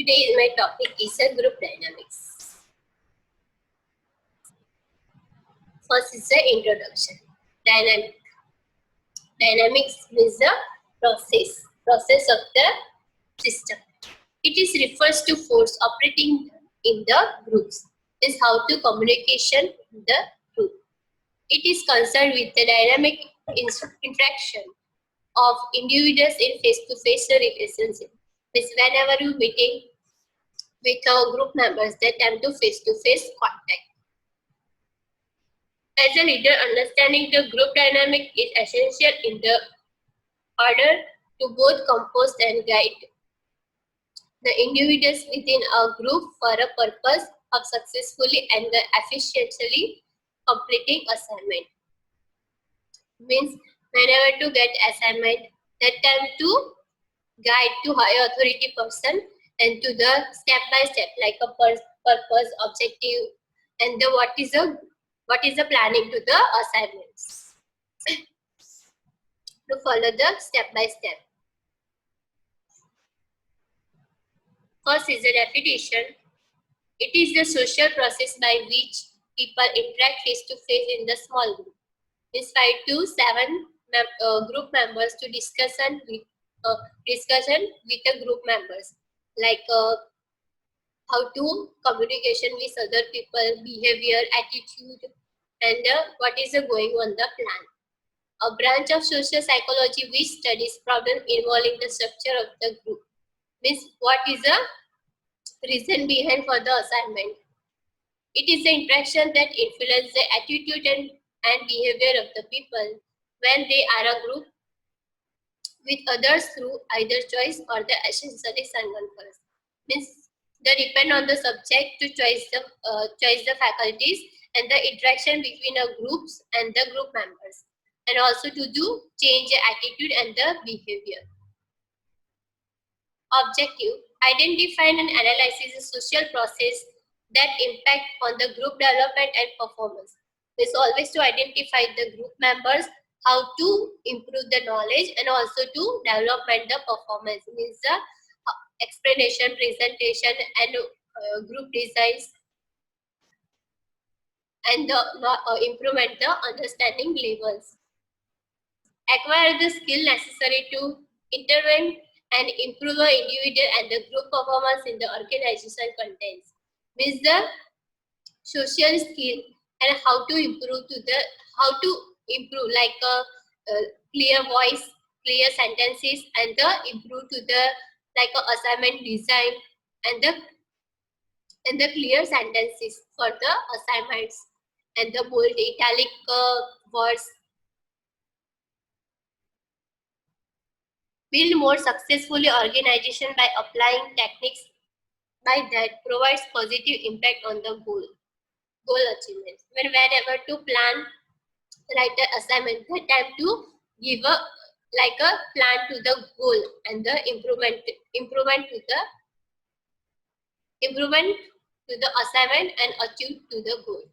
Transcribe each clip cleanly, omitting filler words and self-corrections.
Today my topic is a group dynamics. First is the introduction. Dynamic. Dynamics means the process of the system. It is refers to force operating in the groups. Is how to communication in the group. It is concerned with the dynamic interaction of individuals in face-to-face relationship. Means whenever you meeting with our group members, they tend to face-to-face contact. As a leader, understanding the group dynamic is essential in the order to both compose and guide the individuals within a group for a purpose of successfully and efficiently completing assignment. Means whenever to get assignment, that time to guide to higher authority person and to the step by step like a purpose, objective, and the what is the planning to the assignments to follow the step by step. First is the definition. It is the social process by which people interact face to face in the small group. It's 5 to 7 group members to discussion with the group members, like how to communication with other people, behavior, attitude, and what is going on the plan. A branch of social psychology which studies problems involving the structure of the group. Means what is the reason behind for the assignment. It is the interaction that influences the attitude and behavior of the people when they are a group with others through either choice or the essentially circumstance. Means they depend on the subject to choose the faculties and the interaction between the groups and the group members, and also to do change the attitude and the behavior. Objective: identify and analyze the social process that impact on the group development and performance. It's always to identify the group members, how to improve the knowledge, and also to development the performance. Means the explanation, presentation, and group designs, and the improvement the understanding levels. Acquire the skill necessary to intervene and improve the individual and the group performance in the organization contents. Means the social skill and how to improve like a clear voice, clear sentences, and the improve to the like a assignment design and the clear sentences for the assignments, and the bold italic words. Build more successfully organization by applying techniques by that provides positive impact on the goal achievement. Whenever to plan, write the assignment, that time to give a plan to the goal and the improvement to the assignment and achieve to the goal.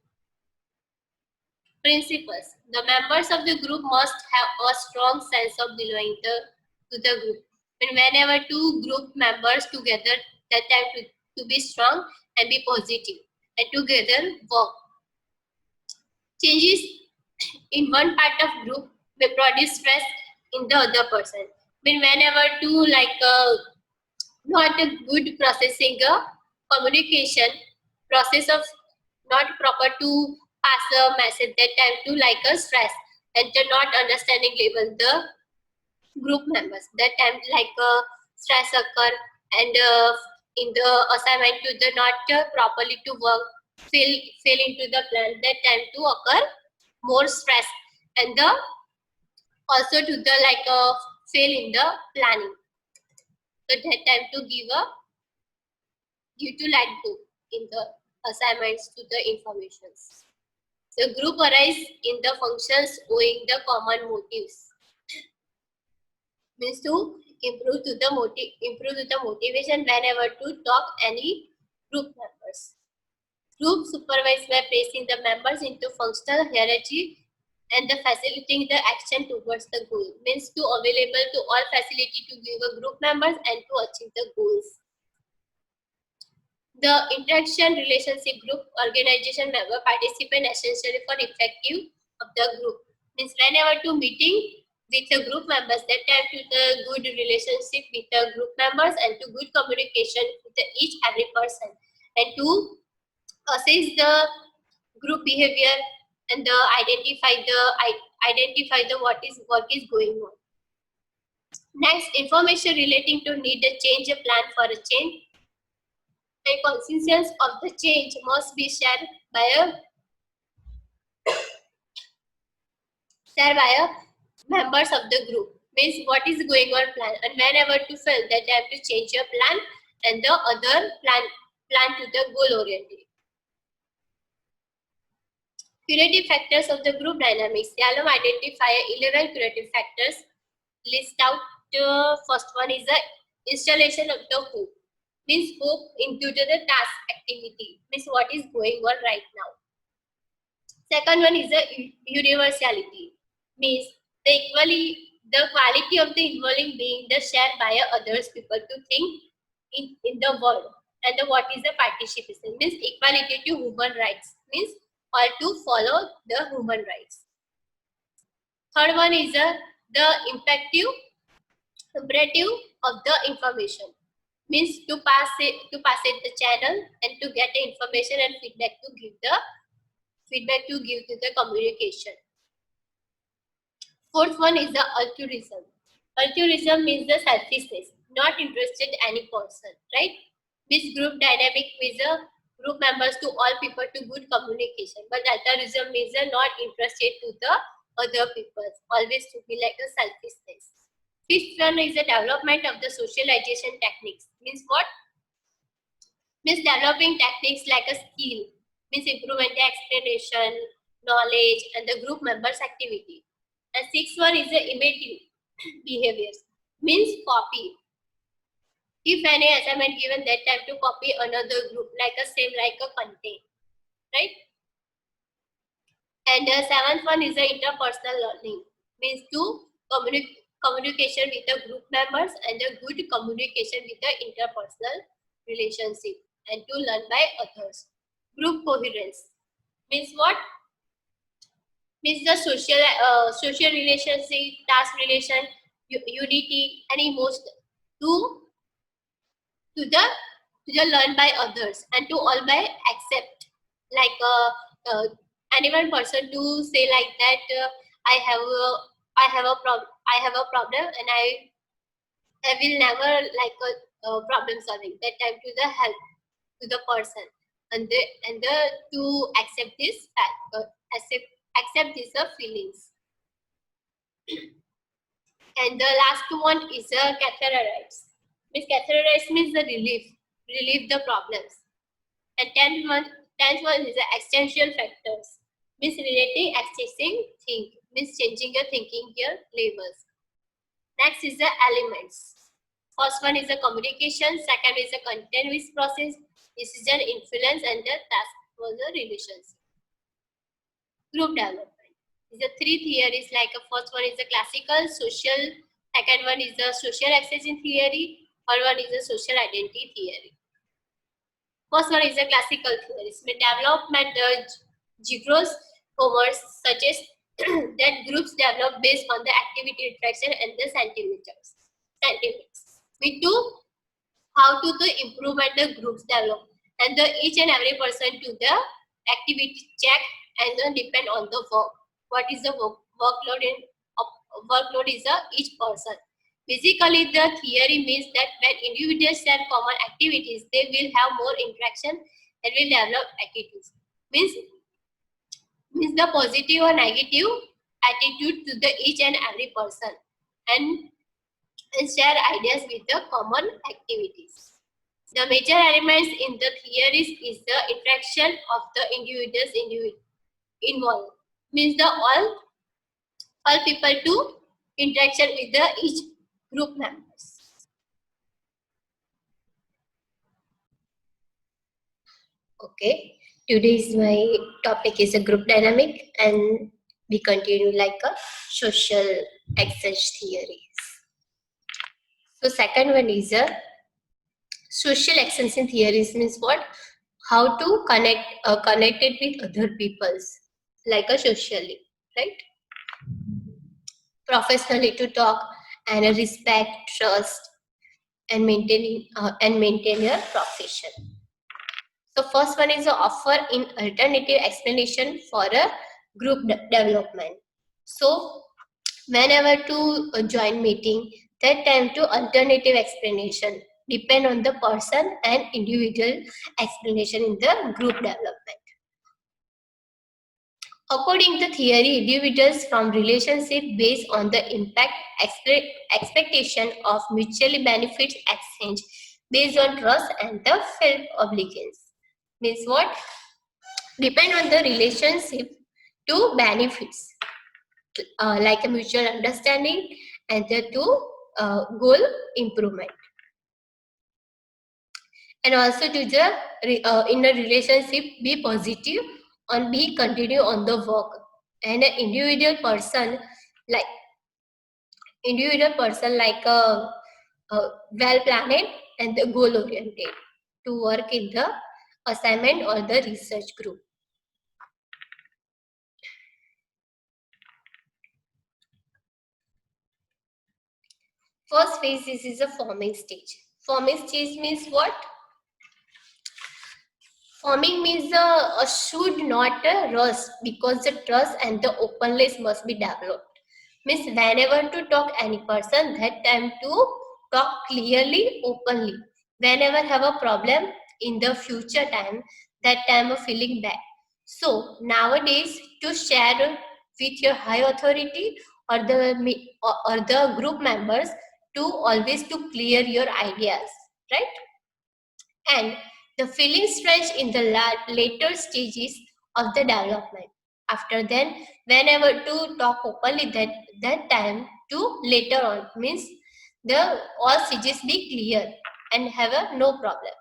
Principles: the members of the group must have a strong sense of belonging to the group. Whenever two group members together, that time to be strong and be positive and together work. Changes in one part of group may produce stress in the other person. Whenever two not a good processing communication process of not proper to pass a message, that time to like a stress and to not understanding level the group members, that time like stress occur, and in the assignment to the not properly to work, fail into the plan, that time to occur more stress, and the also to the fail in the planning, so that time to give to let go in the assignments to the informations. The group arise in the functions owing the common motives. Means to improve to the motivation whenever to talk any group members. Group supervise by placing the members into functional hierarchy and the facilitating the action towards the goal. Means to available to all facility to give a group members and to achieve the goals. The interaction relationship group organization member participant essentially for effective of the group. Means whenever to meeting with the group members, that have to the good relationship with the group members and to good communication with the each every person, and to assess the group behavior and the identify the what is work is going on. Next, information relating to need a change a plan for a change. The consequence of the change must be shared by members of the group. Means what is going on plan, and whenever to feel that they have to change your plan and the other plan to the goal oriented. Curative factors of the group dynamics. Yalom identify 11 curative factors. List out the first one is the installation of the hope. Means hope into the task activity. Means what is going on right now. Second one is the universality. Means the quality of the involving being the shared by others people to think in the world. And the what is the participation? Means equality to human rights. Means all to follow the human rights. Third one is the imperative of the information. Means to pass it the channel and to get the information and feedback to give to the communication. Fourth one is the altruism. Altruism means the selfishness, not interested in any person, right? This group dynamic means the group members to all people to good communication, but altruism means not interested to the other people, always to be like a selfishness. Fifth one is the development of the socialization techniques. Means what? Means developing techniques like a skill. Means improvement the explanation, knowledge, and the group members' activity. And sixth one is the imitative behaviors. Means copy. If any assignment given, that time to copy another group like a same like a content, right? And the seventh one is the interpersonal learning. Means to communication with the group members and the good communication with the interpersonal relationship and to learn by others. Group coherence means what? Means the social relationship, task relation, unity, and emotion to the learn by others and to all by accept. Like any one person to say like that I have a problem and I will never like a problem solving. That time to the help to the person and to accept this fact, accept these feelings. And the last one is categorize. Means categorize means the relieve the problems. And tenth one is the existential factors. Means relating, accessing, think. Means changing your thinking here levels. Next is the elements. First one is the communication. Second is the content-based process. Decision, influence, and the task for the relationship. Group development. The three theories like first one is the classical social, second one is the social accession theory, third one is the social identity theory. First one is the classical theories. Development Gigros Commerce suggests that groups develop based on the activity interaction and the sentiments. We do how to the improvement the groups develop and the each and every person to the activity check and then depend on the work. What is the workload is each person. Basically, the theory means that when individuals share common activities, they will have more interaction and will develop attitudes. Means the positive or negative attitude to the each and every person and share ideas with the common activities. The major elements in the theories is the interaction of the individuals involved. Means the all people to interaction with the each group members. Okay, today's my topic is a group dynamic and we continue like a social exchange theories. So second one is a Social extension theories means what? How to connect it with other peoples, like a socially, right? Professionally to talk and respect, trust, and maintain your profession. So first one is to offer in alternative explanation for a group development. So whenever to join meeting, that time to alternative explanation depend on the person and individual explanation in the group development. According to theory, individuals from relationship based on the impact expectation of mutually benefits exchange based on trust and the self obligations. Means what? Depend on the relationship to benefits like a mutual understanding and the two goal improvement, and also to the in a relationship be positive and be continue on the work, and an like individual person like a well planned and the goal oriented to work in the assignment or the research group. First phase, this is a forming stage. Forming stage means what? Forming means should not rush, because the trust and the openness must be developed. Means whenever to talk any person, that time to talk clearly, openly. Whenever have a problem in the future time, that time of feeling bad. So nowadays to share with your high authority or the group members to always to clear your ideas, right? And the feeling stretch in the later stages of the development. After then, whenever to talk openly, that time to later on means the all stages be clear and have a no problem.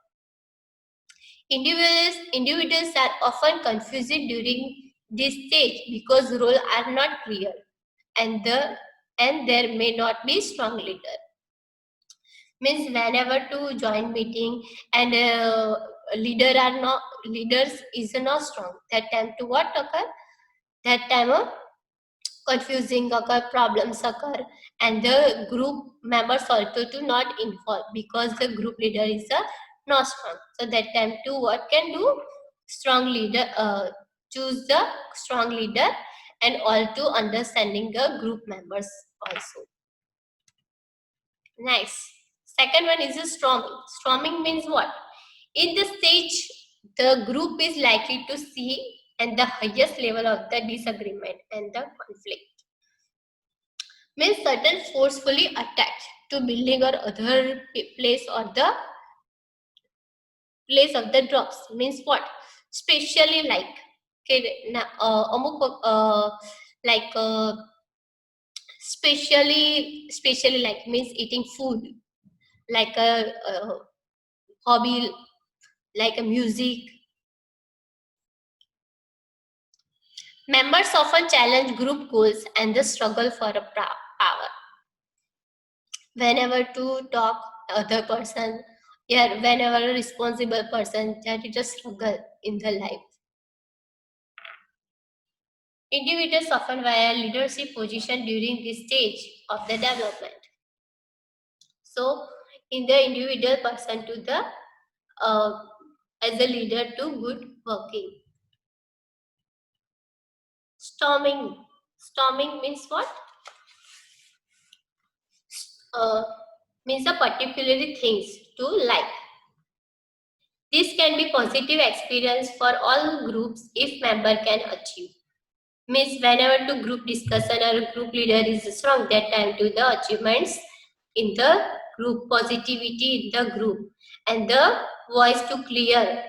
Individuals are often confused during this stage because roles are not clear, and there may not be strong leader. Means whenever to join meeting and leaders is not strong, that time to what occur? That time of confusing occur, problems occur, and the group members also to not involve because the group leader is not strong. So that time to what can do? Strong leader, choose the strong leader, and all to understanding the group members also. Nice. Second one is a storming. Storming means what? In the stage, the group is likely to see and the highest level of the disagreement and the conflict. Means certain forcefully attached to building or other place or the place of the drops. Means what? Specially like okay, like specially like means eating food, like a hobby, like a music. Members often challenge group goals and the struggle for a power. Whenever to talk other person, yeah, whenever a responsible person, that is a struggle in the life. Individuals often wear leadership position during this stage of the development. So, in the individual person to the as a leader to good working. Storming. Storming means what? Uh, means a particularly things to like. This can be positive experience for all groups if member can achieve. Means whenever to group discussion or group leader is strong, that time to the achievements in the group, positivity in the group, and the voice to clear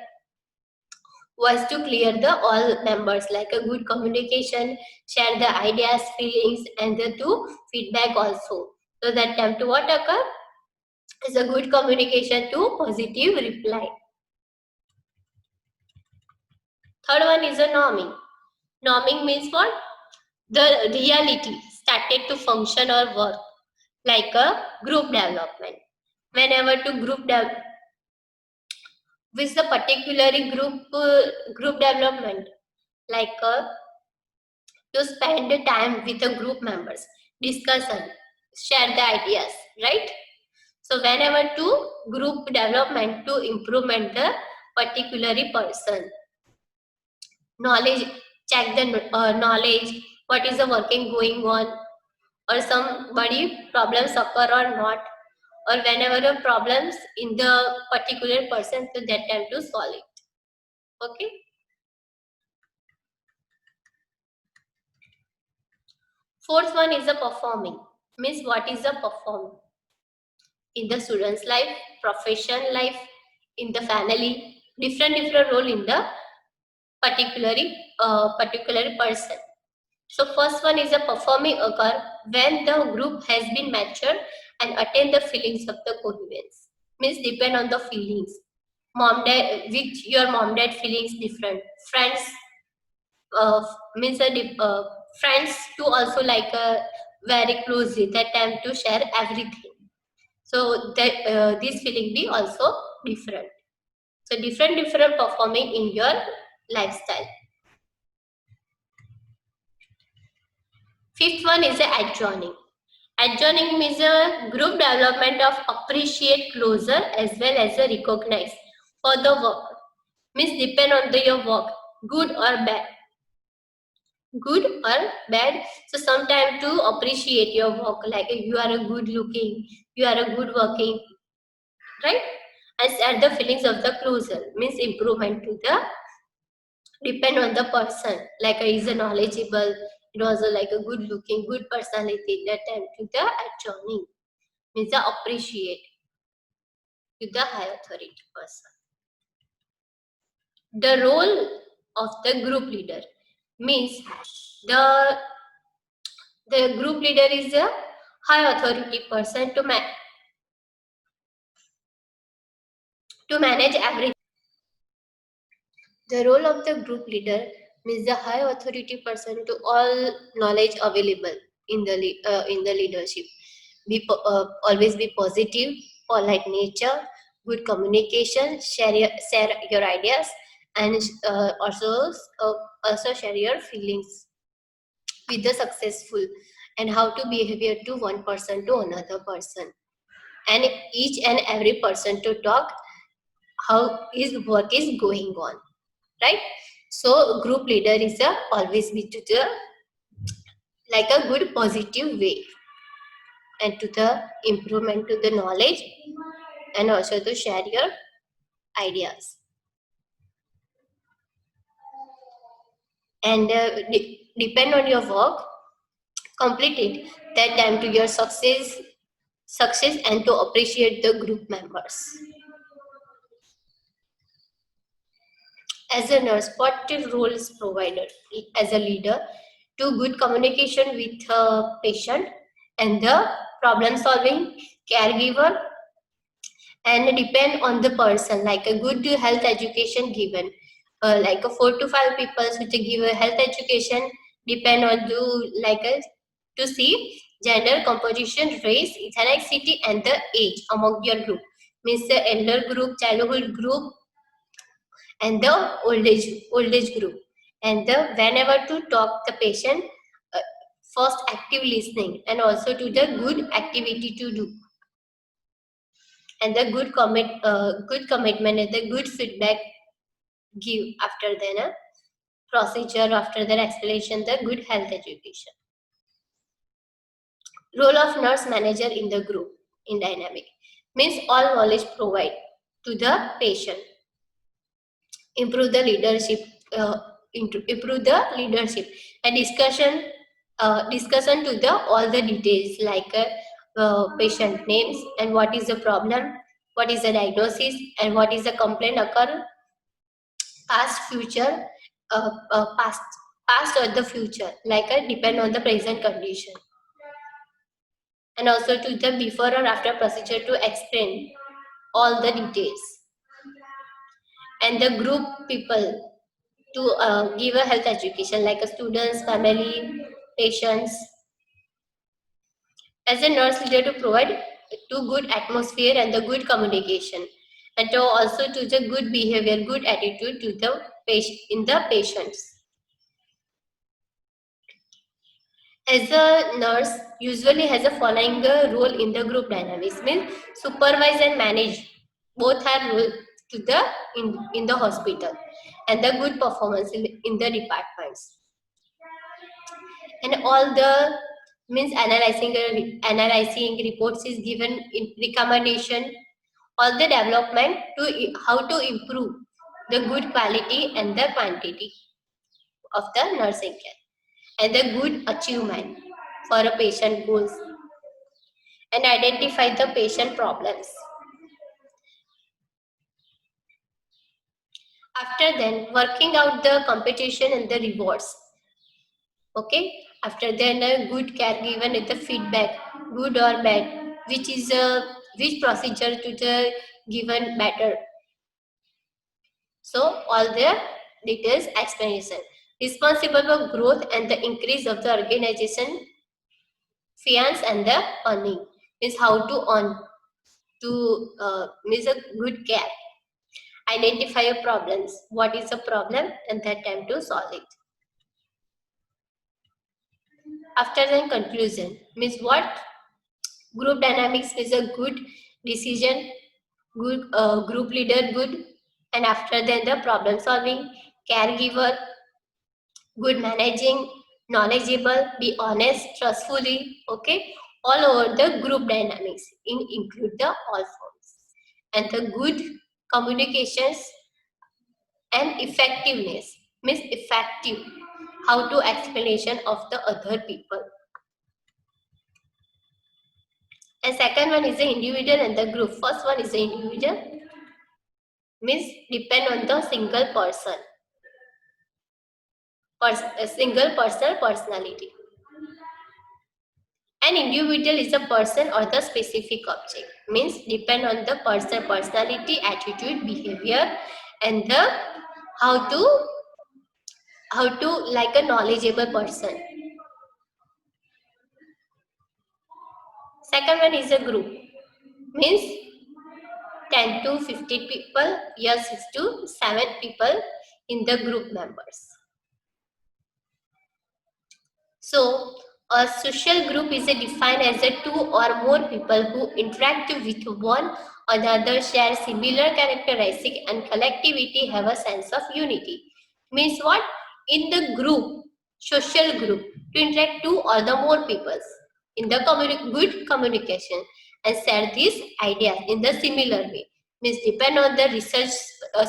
the all members, like a good communication, share the ideas, feelings, and the two feedback also. So that time to what occur is a good communication to positive reply. Third one is a norming. Norming means what? The reality started to function or work like a group development. Whenever to with the particularly group development, like to spend the time with the group members, discussion, share the ideas, right? So whenever to group development to improvement the particularly person, knowledge, check the knowledge, what is the working going on, or somebody problems occur or not, or whenever the problems in the particular person, so that time to solve it. Okay. Fourth one is the performing. Means what is the perform in the student's life, profession life, in the family, different role in the particular person. So first one is a performing occur when the group has been matured and attain the feelings of the coherence. Means depend on the feelings. Mom dad, with your mom dad feelings different. Friends uh, means friends too also like very closely that time to share everything. So that this feeling be also different. So different performing in your lifestyle. Fifth one is a adjoining. Adjoining means a group development of appreciate closer as well as a recognize for the work. Means depend on your work, good or bad. Good or bad. So sometimes to appreciate your work, like you are a good looking, you are a good working, right? As at the feelings of the closer means improvement to the depend on the person, like is a knowledgeable, it was like a good looking, good personality, that time to the adjoining means the appreciate to the high authority person. The role of the group leader means the group leader is a high authority person to manage everything. The role of the group leader means the high authority person to all knowledge available in the leadership. Always be positive, polite nature, good communication, share your ideas, and also share your feelings with the successful, and how to behavior to one person to another person, and each and every person to talk how his work is going on, right? So group leader is always be to the like a good positive way, and to the improvement to the knowledge, and also to share your ideas, and depend on your work, complete it that time to your success, and to appreciate the group members. As a nurse, what role is provided as a leader to good communication with a patient, and the problem solving, caregiver, and depend on the person, like a good health education given, like a 4 to 5 people which give a health education, depend on the like a, to see gender composition, race, ethnicity, and the age among your group, means the elder group, childhood group, and the old age group, and the whenever to talk the patient, uh, first active listening, and also to the good activity to do, and the good commitment, and the good feedback give after then a procedure, after the explanation, the good health education. Role of nurse manager in the group in dynamic means all knowledge provide to the patient, improve the leadership, improve the leadership, and discussion to the all the details, like patient names, and what is the problem, what is the diagnosis, and what is the complaint occur, past, future, past or the future, like depend on the present condition, and also to the before or after procedure to explain all the details, and the group people to give a health education, like a students, family, patients. As a nurse leader to provide to good atmosphere and the good communication, and also to the good behavior, good attitude to the patient in the patients. As a nurse, usually has a following role in the group dynamics, means supervise and manage. Both are role to the in the hospital, and the good performance in the departments. And all the means analyzing reports is given in recommendation. All the development to how to improve the good quality and the quantity of the nursing care, and the good achievement for a patient goals, and identify the patient problems. After then, working out the competition and the rewards. Okay. After then, a good care given with the feedback, good or bad, which procedure to the given better. So all the details explanation. Responsible for growth and the increase of the organization finance and the earning, is how to earn to means a good care. Identify your problems. What is the problem and that time to solve it. After then conclusion means what group dynamics is a good decision, good group leader, good, and after then the problem solving, caregiver, good managing, knowledgeable, be honest, trustfully, okay, all over the group dynamics include the all forms, and the good communications and effectiveness means effective, how to explanation of the other people. And second one is the individual and the group. First one is the individual means depend on the single person, a single personal personality. An individual is a person or the specific object, means depend on the person personality, attitude, behavior, and the how to like a knowledgeable person. Second one is a group, means 10 to 50 people, yes, 6 to 7 people in the group members. So a social group is defined as a two or more people who interact with one another, share similar characteristics, and collectivity have a sense of unity. Means what? In the group, social group, to interact two or the more peoples in the good communication and share these ideas in the similar way. Means depend on the research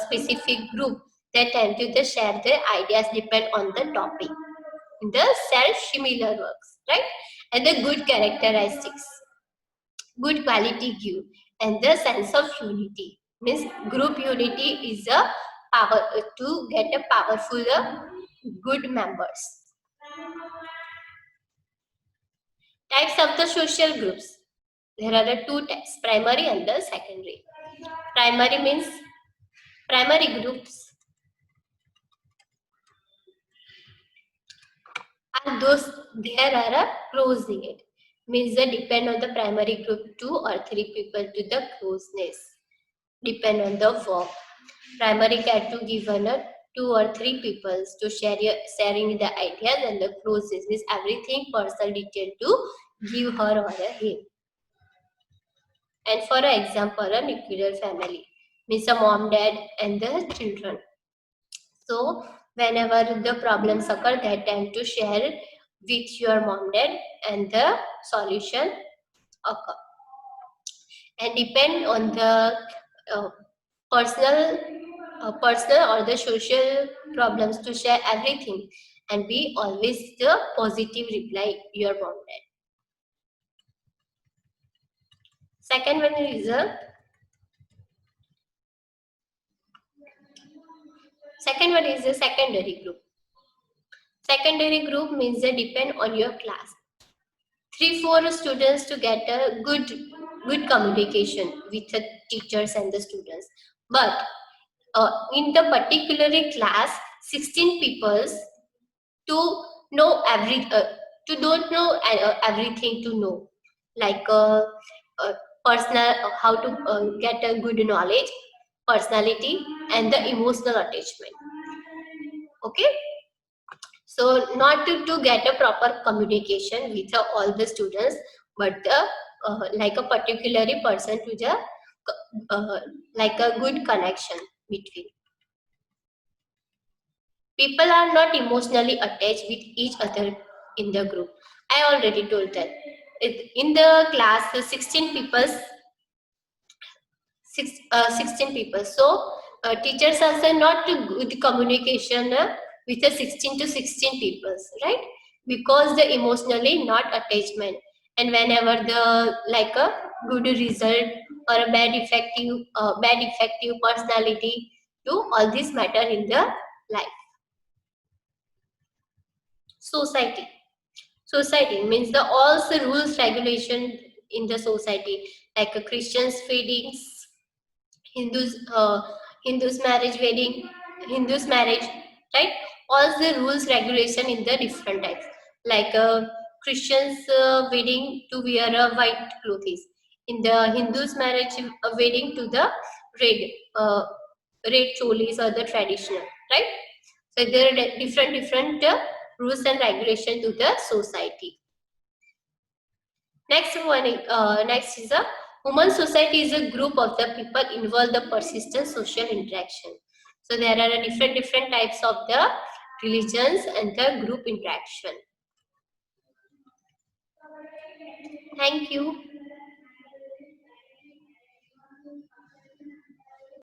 specific group that tend to share their ideas depend on the topic. The self-similar works, right? And the good characteristics, good quality give, and the sense of unity. Means group unity is a power to get a powerful good members. Types of the social groups. There are the two types, primary and the secondary. Primary means primary groups and those there are a close knit, means they depend on the primary group 2 or 3 people to the closeness, depend on the work. Primary care to given a 2 or 3 people to sharing the ideas, and the closeness means everything personal detail to give her or him. And for example, a nuclear family means a mom, dad, and the children. So whenever the problems occur, that time to share with your mom, dad, and the solution occur. And depend on the uh, personal, or the social problems to share everything, and be always the positive reply your mom, dad. Second one is a secondary group. Secondary group means they depend on your class. 3-4 students to get a good communication with the teachers and the students. But in the particular class, 16 peoples to know to don't know everything to know, like personal how to get a good knowledge, personality, and the emotional attachment. Okay, so not to get a proper communication with all the students, but like a particularly person to the like a good connection between. People are not emotionally attached with each other in the group. I already told that. In the class, 16 people, 16 people. So teachers are say not to good communication with the 16 to 16 people, right? Because the emotionally not attachment, and whenever the like a good result or a bad effective personality, do all this matter in the life. Society. Society means the all the rules regulation in the society, like a Christians feedings, Hindus marriage wedding, Hindus marriage, right? All the rules regulation in the different types. Like Christians wedding to wear a white clothes. In the Hindus marriage wedding to the red, uh, red cholis or the traditional, right? So there are different rules and regulation to the society. Next is a human society is a group of the people involved the persistent social interaction. So there are different types of the religions and the group interaction. Thank you.